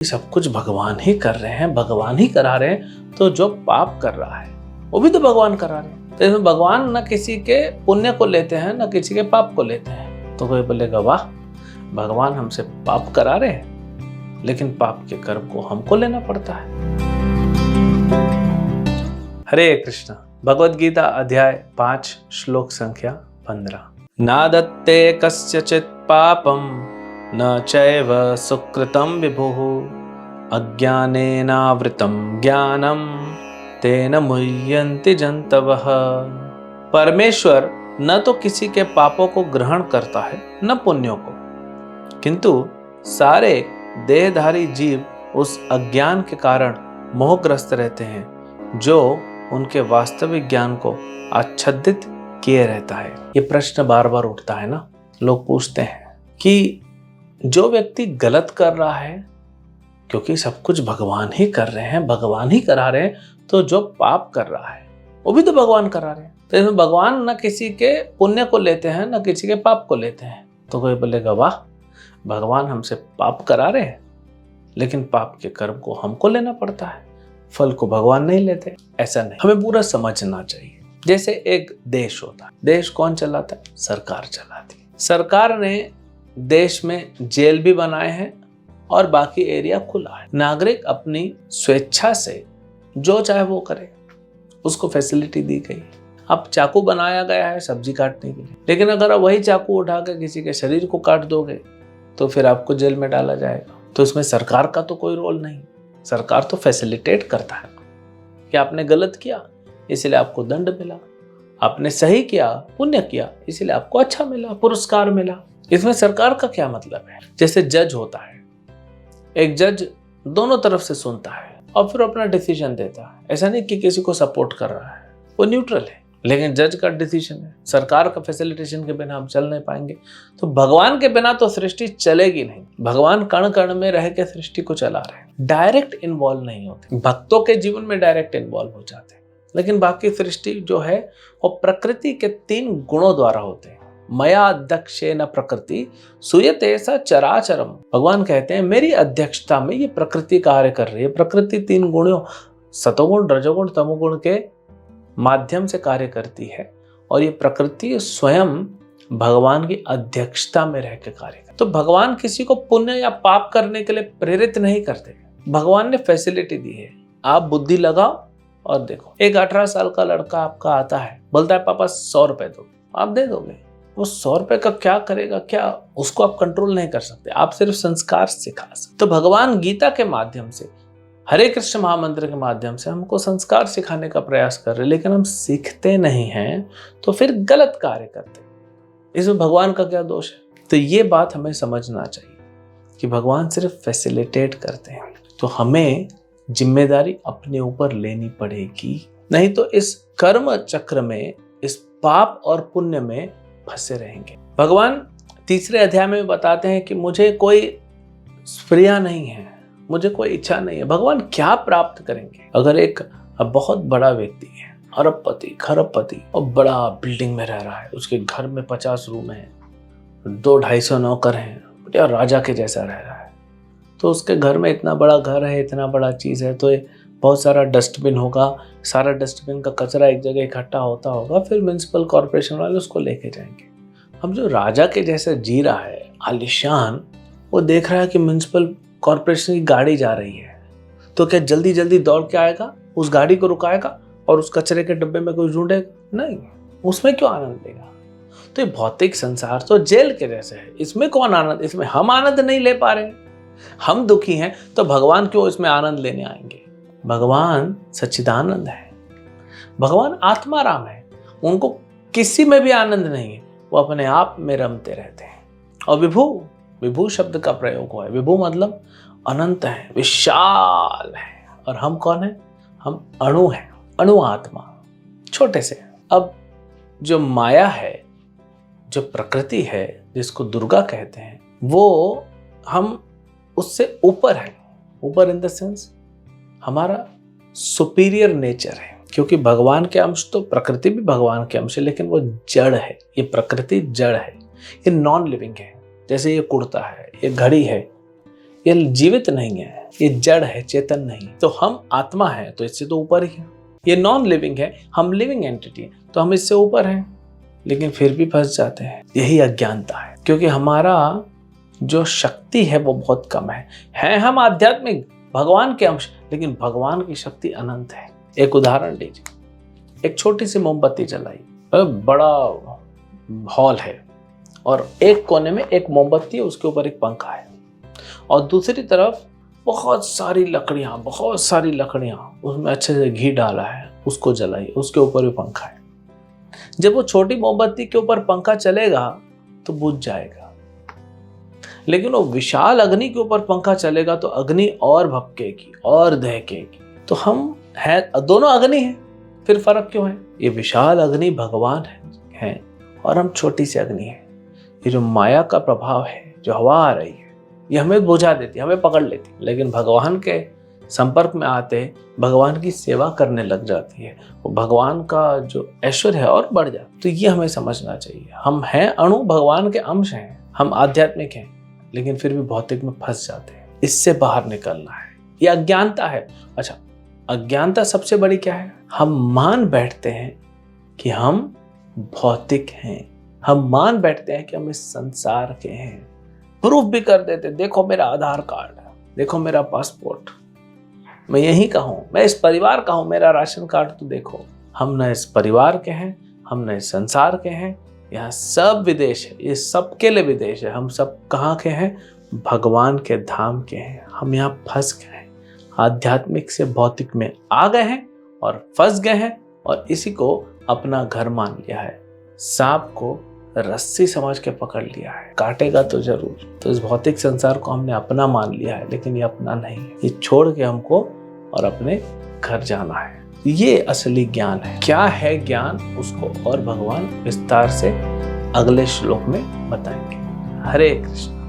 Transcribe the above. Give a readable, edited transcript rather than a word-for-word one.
सब कुछ भगवान ही कर रहे हैं, भगवान ही करा रहे हैं, तो जो पाप कर रहा है वो भी तो भगवान करा रहे हैं। तो इसमें भगवान न किसी के पुण्य को लेते हैं न किसी के पाप को लेते हैं। तो कोई बोलेगा वाह, भगवान हमसे पाप करा रहे हैं लेकिन पाप के कर्म को हमको लेना पड़ता है। हरे कृष्ण। भगवद गीता अध्याय 5 श्लोक संख्या 15। नादत्ते कस्यचित् पापम न चैव सुकृतं विभुः अज्ञानेनावृतं ज्ञानं तेन मुह्यन्ति जन्तवः। परमेश्वर न तो किसी के पापों को ग्रहण करता है न पुण्यों को, किंतु सारे देहधारी जीव उस अज्ञान के कारण मोहग्रस्त रहते हैं जो उनके वास्तविक ज्ञान को आच्छादित किए रहता है। ये प्रश्न बार बार उठता है ना, लोग पूछते हैं कि जो व्यक्ति गलत कर रहा है, क्योंकि सब कुछ भगवान ही कर रहे हैं, भगवान ही करा रहे हैं, तो जो पाप कर रहा है वो भी तो भगवान करा रहे हैं। तो इसमें भगवान न किसी के पुण्य को लेते हैं न किसी के पाप को लेते हैं। तो कोई बोलेगा वाह, भगवान हमसे पाप करा रहे हैं लेकिन पाप के कर्म को हमको लेना पड़ता है, फल को भगवान नहीं लेते। ऐसा नहीं, हमें पूरा समझना चाहिए। जैसे एक देश होता है, देश कौन चलाता है? सरकार चलाती है। सरकार ने देश में जेल भी बनाए हैं और बाकी एरिया खुला है। नागरिक अपनी स्वेच्छा से जो चाहे वो करे, उसको फैसिलिटी दी गई। अब चाकू बनाया गया है सब्जी काटने के लिए, लेकिन अगर आप वही चाकू उठा के किसी के शरीर को काट दोगे तो फिर आपको जेल में डाला जाएगा। तो इसमें सरकार का तो कोई रोल नहीं। सरकार तो फैसिलिटेट करता है कि आपने गलत किया इसलिए आपको दंड मिला, आपने सही किया, पुण्य किया, इसलिए आपको अच्छा मिला, पुरस्कार मिला। इसमें सरकार का क्या मतलब है? जैसे जज होता है, एक जज दोनों तरफ से सुनता है और फिर अपना डिसीजन देता है। ऐसा नहीं कि किसी को सपोर्ट कर रहा है, वो न्यूट्रल है, लेकिन जज का डिसीजन है। सरकार का फैसिलिटेशन के बिना हम चल नहीं पाएंगे, तो भगवान के बिना तो सृष्टि चलेगी नहीं। भगवान कण कण में रह के सृष्टि को चला रहे हैं, डायरेक्ट इन्वॉल्व नहीं होते। भक्तों के जीवन में डायरेक्ट इन्वॉल्व हो जाते हैं, लेकिन बाकी सृष्टि जो है वो प्रकृति के 3 गुणों द्वारा होते हैं। मया अध्यक्षेन प्रकृति सूयते स चराचरम। भगवान कहते हैं मेरी अध्यक्षता में ये प्रकृति कार्य कर रही है। प्रकृति 3 गुणों, सतोगुण, रजोगुण, तमोगुण के माध्यम से कार्य करती है और ये प्रकृति स्वयं भगवान की अध्यक्षता में रह के कार्य करती है। तो भगवान किसी को पुण्य या पाप करने के लिए प्रेरित नहीं करते। भगवान ने फैसिलिटी दी है, आप बुद्धि लगाओ और देखो। एक 18 साल का लड़का आपका आता है, बोलता है पापा 100 रुपए दो, आप दे दोगे? वो 100 रुपए का क्या करेगा? क्या उसको आप कंट्रोल नहीं कर सकते, आप सिर्फ संस्कार सिखा सकते। तो भगवान गीता के माध्यम से, हरे कृष्ण महामंत्र के माध्यम से हमको संस्कार सिखाने का प्रयास कर रहे हैं, लेकिन हम सीखते नहीं हैं तो फिर गलत कार्य करते। इसमें भगवान का क्या दोष है? तो ये बात हमें समझना चाहिए कि भगवान सिर्फ फैसिलिटेट करते हैं, तो हमें जिम्मेदारी अपने ऊपर लेनी पड़ेगी, नहीं तो इस कर्म चक्र में, इस पाप और पुण्य में फंसे रहेंगे। भगवान तीसरे अध्याय में बताते हैं कि मुझे कोई स्प्रिया नहीं है, मुझे कोई इच्छा नहीं है। भगवान क्या प्राप्त करेंगे? अगर एक बहुत बड़ा व्यक्ति है, अरबपति, खरबपति और बड़ा बिल्डिंग में रह रहा है, उसके घर में 50 रूम है, 200-250 नौकर हैं, बढ़िया राजा के जैसा रह रहा है, तो उसके घर में इतना बड़ा घर है, इतना बड़ा चीज़ है, तो बहुत सारा डस्टबिन होगा, सारा डस्टबिन का कचरा एक जगह इकट्ठा होता होगा, फिर म्युनिसिपल कॉर्पोरेशन वाले उसको लेके जाएंगे। अब जो राजा के जैसे जी रहा है, आलिशान, वो देख रहा है कि म्युनिसिपल कॉर्पोरेशन की गाड़ी जा रही है, तो क्या जल्दी जल्दी दौड़ के आएगा, उस गाड़ी को रुकाएगा और उस कचरे के डब्बे में कोई ढूंढेगा? नहीं, उसमें क्यों आनंद लेगा? तो ये भौतिक संसार तो जेल के जैसे है, इसमें कौन आनंद? इसमें हम आनंद नहीं ले पा रहे, हम दुखी हैं, तो भगवान क्यों इसमें आनंद लेने आएंगे? भगवान सच्चिदानंद है, भगवान आत्माराम है, उनको किसी में भी आनंद नहीं है, वो अपने आप में रमते रहते हैं। और विभु, विभु शब्द का प्रयोग हुआ है। विभु मतलब अनंत है, विशाल है, और हम कौन है? हम अणु हैं, अणु आत्मा, छोटे से। अब जो माया है, जो प्रकृति है, जिसको दुर्गा कहते हैं, वो हम उससे ऊपर है। ऊपर इन द सेंस हमारा सुपीरियर नेचर है, क्योंकि भगवान के अंश, तो प्रकृति भी भगवान के अंश है, लेकिन वो जड़ है। ये प्रकृति जड़ है, ये नॉन लिविंग है। जैसे ये कुर्ता है, ये घड़ी है, ये जीवित नहीं है, ये जड़ है, चेतन नहीं। तो हम आत्मा है तो इससे तो ऊपर ही है। ये नॉन लिविंग है, हम लिविंग एंटिटी है तो हम इससे ऊपर हैं, लेकिन फिर भी फंस जाते हैं। यही अज्ञानता है, क्योंकि हमारा जो शक्ति है वो बहुत कम है हम आध्यात्मिक भगवान के अंश, लेकिन भगवान की शक्ति अनंत है। एक उदाहरण लीजिए, एक छोटी सी मोमबत्ती जलाई, बड़ा हॉल है और एक कोने में एक मोमबत्ती है, उसके ऊपर एक पंखा है और दूसरी तरफ बहुत सारी लकड़ियां, उसमें अच्छे से घी डाला है, उसको जलाई, उसके ऊपर भी पंखा है। जब वो छोटी मोमबत्ती के ऊपर पंखा चलेगा तो बुझ जाएगा, लेकिन वो विशाल अग्नि के ऊपर पंखा चलेगा तो अग्नि और भपकेगी और दहकेगी। तो हम है दोनों अग्नि हैं, फिर फर्क क्यों है? ये विशाल अग्नि भगवान है और हम छोटी सी अग्नि है। ये जो माया का प्रभाव है, जो हवा आ रही है, ये हमें बुझा देती है, हमें पकड़ लेती है, लेकिन भगवान के संपर्क में आते भगवान की सेवा करने लग जाती है, वो भगवान का जो ऐश्वर्य है और बढ़ जाता है। तो ये हमें समझना चाहिए, हम हैं अणु, भगवान के अंश हैं, हम आध्यात्मिक हैं, लेकिन फिर भी भौतिक में फंस जाते हैं। इससे बाहर निकलना है, ये अज्ञानता है। अच्छा, अज्ञानता सबसे बड़ी क्या है? हम मान बैठते हैं कि हम भौतिक हैं, हम मान बैठते हैं कि हम इस संसार के हैं, प्रूफ भी कर देते, देखो मेरा आधार कार्ड, देखो मेरा पासपोर्ट, मैं यहीं का हूं, मैं इस परिवार का हूं, मेरा राशन कार्ड तो देखो। हम न इस परिवार के हैं, हम न इस संसार के हैं, यहाँ सब विदेश है, ये सबके लिए विदेश है। हम सब कहाँ के हैं? भगवान के धाम के हैं। हम यहाँ फंस गए हैं, आध्यात्मिक से भौतिक में आ गए हैं और फंस गए हैं और इसी को अपना घर मान लिया है। सांप को रस्सी समझ के पकड़ लिया है, काटेगा तो जरूर। तो इस भौतिक संसार को हमने अपना मान लिया है, लेकिन ये अपना नहीं है, ये छोड़ के हमको और अपने घर जाना है। ये असली ज्ञान है। क्या है ज्ञान, उसको और भगवान विस्तार से अगले श्लोक में बताएंगे। हरे कृष्ण।